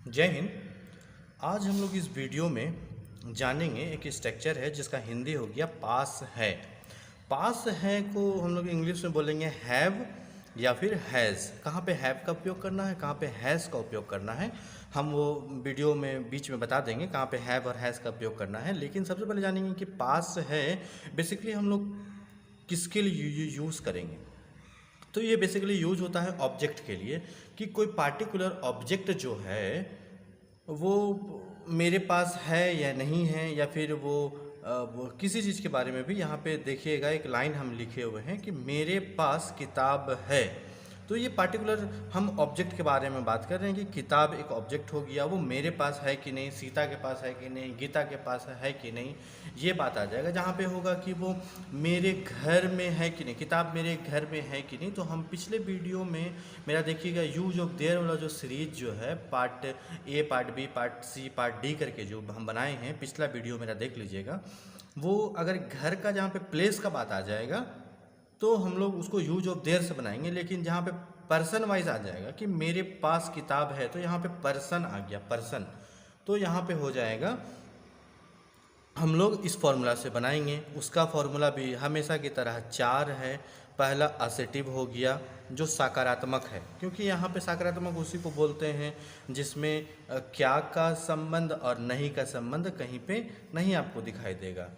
जय हिंद। आज हम लोग इस वीडियो में जानेंगे एक स्ट्रक्चर है जिसका हिंदी हो गया पास है। पास है को हम लोग इंग्लिश में बोलेंगे हैव या फिर हैज़। कहाँ पे हैव का उपयोग करना है, कहाँ पे हैज़ का उपयोग करना है, हम वो वीडियो में बीच में बता देंगे कहाँ पे हैव और हैज़ का उपयोग करना है। लेकिन सबसे पहले जानेंगे कि पास है बेसिकली हम लोग किसके लिए यूज़ करेंगे। तो ये बेसिकली यूज होता है ऑब्जेक्ट के लिए कि कोई पार्टिकुलर ऑब्जेक्ट जो है वो मेरे पास है या नहीं है, या फिर वो किसी चीज़ के बारे में भी यहाँ पे देखिएगा एक लाइन हम लिखे हुए हैं कि मेरे पास किताब है। तो ये पार्टिकुलर हम ऑब्जेक्ट के बारे में बात कर रहे हैं कि किताब एक ऑब्जेक्ट हो गया, वो मेरे पास है कि नहीं, सीता के पास है कि नहीं, गीता के पास है कि नहीं, ये बात आ जाएगा। जहाँ पे होगा कि वो मेरे घर में है कि नहीं, किताब मेरे घर में है कि नहीं। तो हम पिछले वीडियो में मेरा देखिएगा यूज ऑफ देयर वाला जो सीरीज जो है part A, part B, part C, part D करके जो हम बनाए हैं, पिछला वीडियो मेरा देख लीजिएगा। वो अगर घर का जहाँ पे प्लेस का बात आ जाएगा तो हम लोग उसको यूज ऑफ देयर से बनाएंगे। लेकिन जहाँ पे पर्सन वाइज आ जाएगा कि मेरे पास किताब है, तो यहाँ पे पर्सन आ गया, पर्सन। तो यहाँ पे हो जाएगा हम लोग इस फॉर्मूला से बनाएंगे। उसका फॉर्मूला भी हमेशा की तरह 4 है। पहला असेटिव हो गया जो सकारात्मक है, क्योंकि यहाँ पे सकारात्मक उसी को बोलते हैं जिसमें क्या का संबंध और नहीं का संबंध कहीं पे नहीं आपको दिखाई देगा।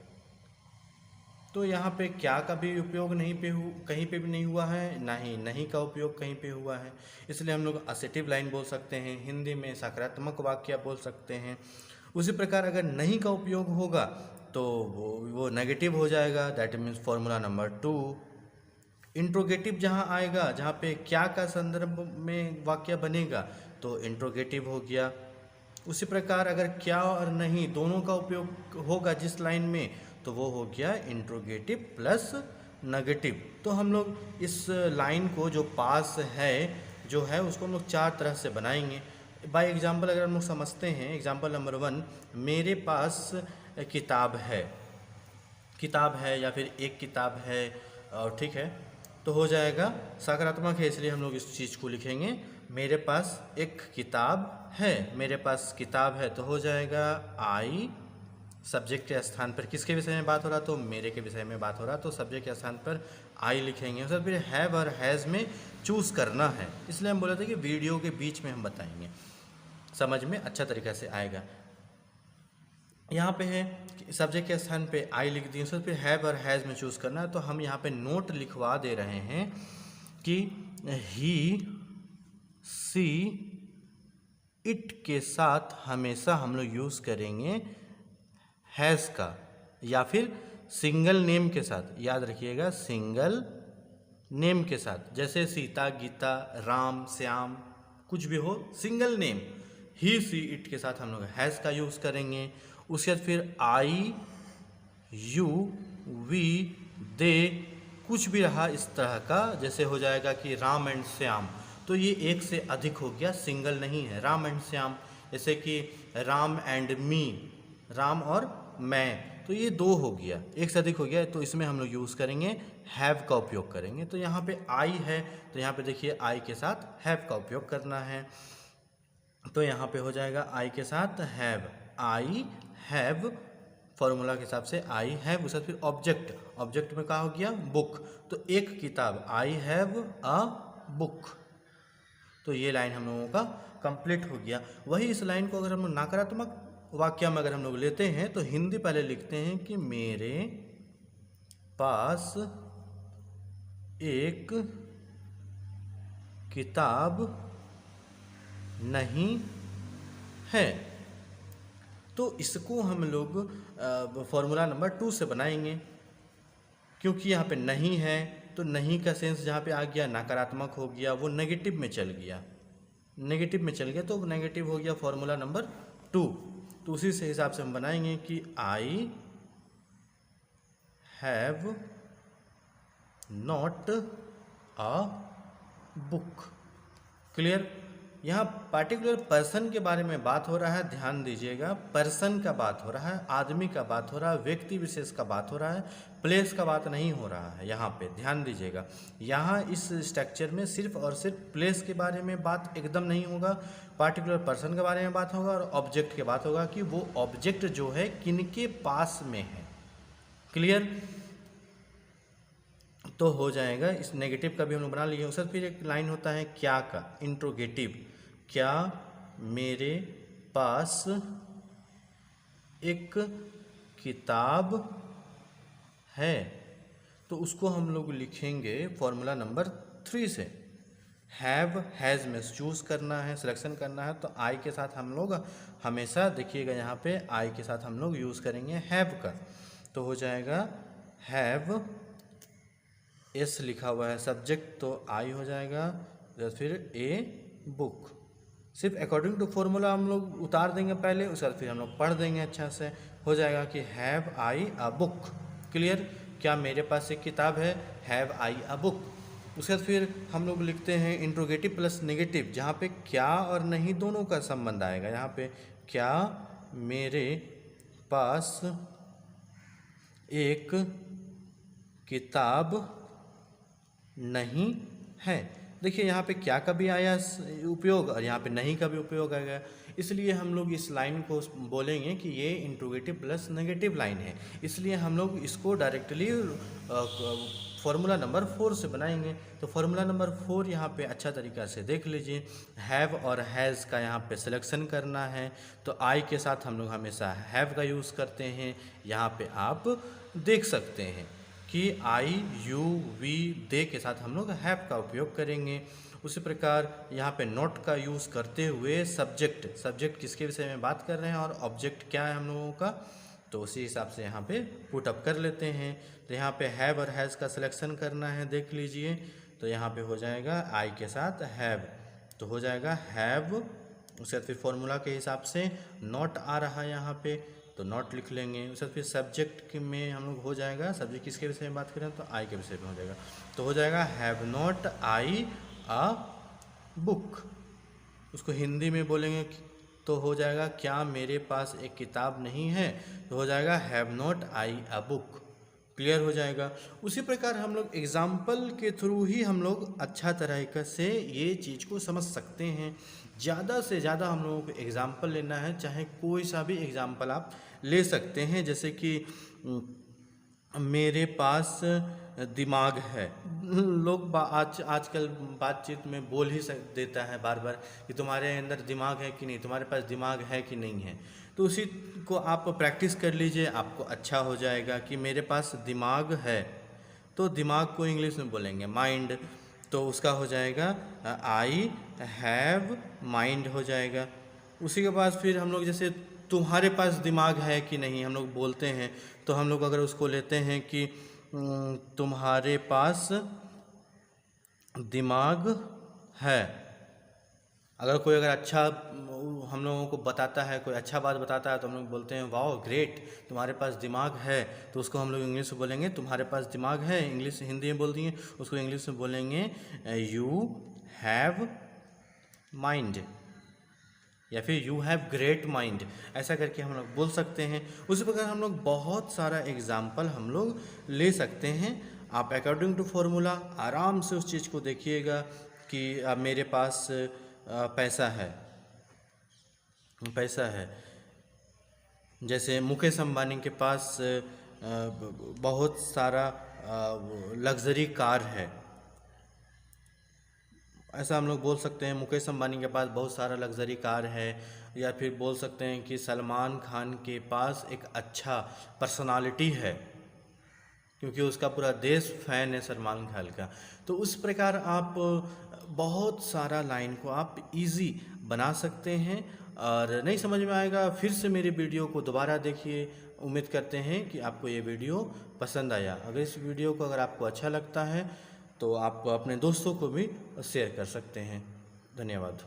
तो यहाँ पे क्या का भी उपयोग कहीं पे भी नहीं हुआ है, ना ही नहीं का उपयोग कहीं पे हुआ है। इसलिए हम लोग असेटिव लाइन बोल सकते हैं, हिंदी में सकारात्मक वाक्य बोल सकते हैं। उसी प्रकार अगर नहीं का उपयोग होगा तो वो नेगेटिव हो जाएगा, that means formula number 2। Interrogative जहाँ आएगा, जहाँ पे क्या का संदर्भ में वाक्य बनेगा तो इंट्रोगेटिव हो गया। उसी प्रकार अगर क्या और नहीं दोनों का उपयोग होगा जिस लाइन में, तो वो हो गया इंट्रोगेटिव प्लस नेगेटिव। तो हम लोग इस लाइन को जो पास है जो है उसको हम लोग 4 तरह से बनाएंगे। बाय एग्जांपल अगर हम लोग समझते हैं, एग्जांपल नंबर 1, मेरे पास किताब है, किताब है या फिर एक किताब है, और ठीक है तो हो जाएगा सकारात्मक है, इसलिए हम लोग इस चीज़ को लिखेंगे मेरे पास एक किताब है। मेरे पास किताब है तो हो जाएगा आई। सब्जेक्ट के स्थान पर किसके विषय में बात हो रहा, तो मेरे के विषय में बात हो रहा, तो सब्जेक्ट के स्थान पर आई लिखेंगे। सर फिर हैव और हैज़ में चूज़ करना है, इसलिए हम बोले थे कि वीडियो के बीच में हम बताएंगे, समझ में अच्छा तरीक़ा से आएगा। यहाँ पे है कि सब्जेक्ट के स्थान पे आई लिख दिए, सर फिर हैव और हैज़ में चूज़ करना है। तो हम यहाँ पे नोट लिखवा दे रहे हैं कि ही सी इट के साथ हमेशा हम लोग यूज़ करेंगे हैज़ का, या फिर सिंगल नेम के साथ। याद रखिएगा सिंगल नेम के साथ, जैसे सीता, गीता, राम, श्याम, कुछ भी हो single name. He see it के साथ हम लोग हैज़ का यूज़ करेंगे। उसके बाद फिर आई, यू, वी, दे, कुछ भी रहा इस तरह का, जैसे हो जाएगा कि राम एंड श्याम, तो ये एक से अधिक हो गया, सिंगल नहीं है, राम एंड श्याम। जैसे कि राम एंड मी, राम और मैं, तो ये 2 हो गया, एक से अधिक हो गया, तो इसमें हम लोग यूज़ करेंगे हैव का उपयोग करेंगे। तो यहाँ पे आई है तो यहाँ पे देखिए आई के साथ हैव का उपयोग करना है, तो यहाँ पे हो जाएगा आई के साथ हैव, आई हैव, फॉर्मूला के हिसाब से आई हैव। उसके बाद फिर ऑब्जेक्ट, ऑब्जेक्ट में क्या हो गया, बुक, तो एक किताब, आई हैव अ बुक। तो ये लाइन हम लोगों का कंप्लीट हो गया। वही इस लाइन को अगर हम लोग नकारात्मक वाक्य में अगर हम लोग लेते हैं तो हिंदी पहले लिखते हैं कि मेरे पास एक किताब नहीं है। तो इसको हम लोग फॉर्मूला नंबर 2 से बनाएंगे, क्योंकि यहाँ पे नहीं है तो नहीं का सेंस जहाँ पे आ गया नकारात्मक हो गया, वो नेगेटिव में चल गया, नेगेटिव में चल गया, तो वो नेगेटिव हो गया फॉर्मूला नंबर 2। तो उसी से हिसाब से हम बनाएंगे कि I have not a book. Clear. यहाँ पार्टिकुलर पर्सन के बारे में बात हो रहा है, ध्यान दीजिएगा। पर्सन का बात हो रहा है, आदमी का बात हो रहा है, व्यक्ति विशेष का बात हो रहा है, प्लेस का बात नहीं हो रहा है। यहाँ पे ध्यान दीजिएगा, यहाँ इस स्ट्रक्चर में सिर्फ और सिर्फ प्लेस के बारे में बात एकदम नहीं होगा, पार्टिकुलर पर्सन के बारे में बात होगा और ऑब्जेक्ट की बात होगा कि वो ऑब्जेक्ट जो है किनके पास में है। क्लियर? तो हो जाएगा। इस नेगेटिव का भी हम लोग बना लिए। उसके फिर एक लाइन होता है क्या का, इंट्रोगेटिव। क्या मेरे पास एक किताब है? तो उसको हम लोग लिखेंगे फॉर्मूला नंबर 3 से। हैव, हैज़ में चूज़ करना है, सिलेक्शन करना है, तो आई के साथ हम लोग हमेशा देखिएगा यहाँ पे आई के साथ हम लोग यूज़ करेंगे हैव का। तो हो जाएगा हैव, एस लिखा हुआ है सब्जेक्ट तो आई हो जाएगा, फिर ए बुक। सिर्फ अकॉर्डिंग टू फॉर्मूला हम लोग उतार देंगे पहले, उसके बाद फिर हम लोग पढ़ देंगे अच्छा से। हो जाएगा कि have I a book. Clear? क्या मेरे पास एक किताब है, हैव आई अ बुक। उसके बाद फिर हम लोग लिखते हैं इंट्रोगेटिव प्लस नेगेटिव, जहाँ पे क्या और नहीं दोनों का संबंध आएगा। यहाँ पे क्या मेरे पास एक किताब नहीं है। देखिए यहाँ पे क्या का भी आया उपयोग और यहाँ पे नहीं का भी उपयोग आएगा, इसलिए हम लोग इस लाइन को बोलेंगे कि ये इंट्रोगेटिव प्लस नेगेटिव लाइन है। इसलिए हम लोग इसको डायरेक्टली फॉर्मूला नंबर 4 से बनाएंगे। तो फॉर्मूला नंबर 4 यहाँ पे अच्छा तरीक़ा से देख लीजिए। हैव और हैज़ का यहाँ पे सिलेक्शन करना है, तो आई के साथ हम लोग हमेशा हैव का यूज़ करते हैं। यहाँ पे आप देख सकते हैं कि आई, यू, वी, दे के साथ हम लोग हैव का उपयोग करेंगे। उसी प्रकार यहाँ पे नॉट का यूज़ करते हुए सब्जेक्ट किसके विषय में बात कर रहे हैं और ऑब्जेक्ट क्या है हम लोगों का, तो उसी हिसाब से यहाँ पे पुट अप कर लेते हैं। तो यहाँ पे हैव और हैज़ का सिलेक्शन करना है, देख लीजिए। तो यहाँ पे हो जाएगा आई के साथ हैव, तो हो जाएगा हैव। उसके बाद फिर फॉर्मूला के हिसाब से नॉट आ रहा है यहाँ पे, तो नॉट लिख लेंगे। उसके बाद फिर सब्जेक्ट में हम लोग हो जाएगा, सब्जेक्ट किसके विषय में बात करें तो आई के विषय में हो जाएगा। तो हो जाएगा have not I a book. उसको हिंदी में बोलेंगे तो हो जाएगा क्या मेरे पास एक किताब नहीं है, तो हो जाएगा have not I a book. Clear हो जाएगा। उसी प्रकार हम लोग एग्ज़ाम्पल के थ्रू ही हम लोग अच्छा तरीक़े से ये चीज़ को समझ सकते हैं। ज़्यादा से ज़्यादा हम लोगों को एग्ज़ाम्पल लेना है, चाहे कोई सा भी एग्ज़ाम्पल आप ले सकते हैं। जैसे कि मेरे पास दिमाग है, लोग आजकल बातचीत में बोल ही देता है बार बार कि तुम्हारे अंदर दिमाग है कि नहीं, तुम्हारे पास दिमाग है कि नहीं है। तो उसी को आप प्रैक्टिस कर लीजिए, आपको अच्छा हो जाएगा कि मेरे पास दिमाग है। तो दिमाग को इंग्लिश में बोलेंगे माइंड, तो उसका हो जाएगा आई हैव माइंड हो जाएगा। उसी के बाद फिर हम लोग जैसे तुम्हारे पास दिमाग है कि नहीं हम लोग बोलते हैं, तो हम लोग अगर उसको लेते हैं कि तुम्हारे पास दिमाग है। अगर कोई अच्छा हम लोगों को बताता है, कोई अच्छा बात बताता है, तो हम लोग बोलते हैं वाओ ग्रेट तुम्हारे पास दिमाग है। तो उसको हम लोग इंग्लिश में बोलेंगे तुम्हारे पास दिमाग है, इंग्लिश हिंदी में बोल दिए, उसको इंग्लिश में बोलेंगे यू हैव माइंड या फिर यू हैव ग्रेट माइंड, ऐसा करके हम लोग बोल सकते हैं। उसी प्रकार हम लोग बहुत सारा एग्जाम्पल हम लोग ले सकते हैं। आप अकॉर्डिंग टू फॉर्मूला आराम से उस चीज़ को देखिएगा कि अब मेरे पास पैसा है। जैसे मुकेश अंबानी के पास बहुत सारा लग्जरी कार है, ऐसा हम लोग बोल सकते हैं। मुकेश अंबानी के पास बहुत सारा लग्जरी कार है। या फिर बोल सकते हैं कि सलमान खान के पास एक अच्छा पर्सनालिटी है, क्योंकि उसका पूरा देश फैन है सलमान खान का। तो उस प्रकार आप बहुत सारा लाइन को आप इजी बना सकते हैं। और नहीं समझ में आएगा फिर से मेरे वीडियो को दोबारा देखिए। उम्मीद करते हैं कि आपको ये वीडियो पसंद आया। अगर इस वीडियो को अगर आपको अच्छा लगता है तो आप अपने दोस्तों को भी शेयर कर सकते हैं। धन्यवाद।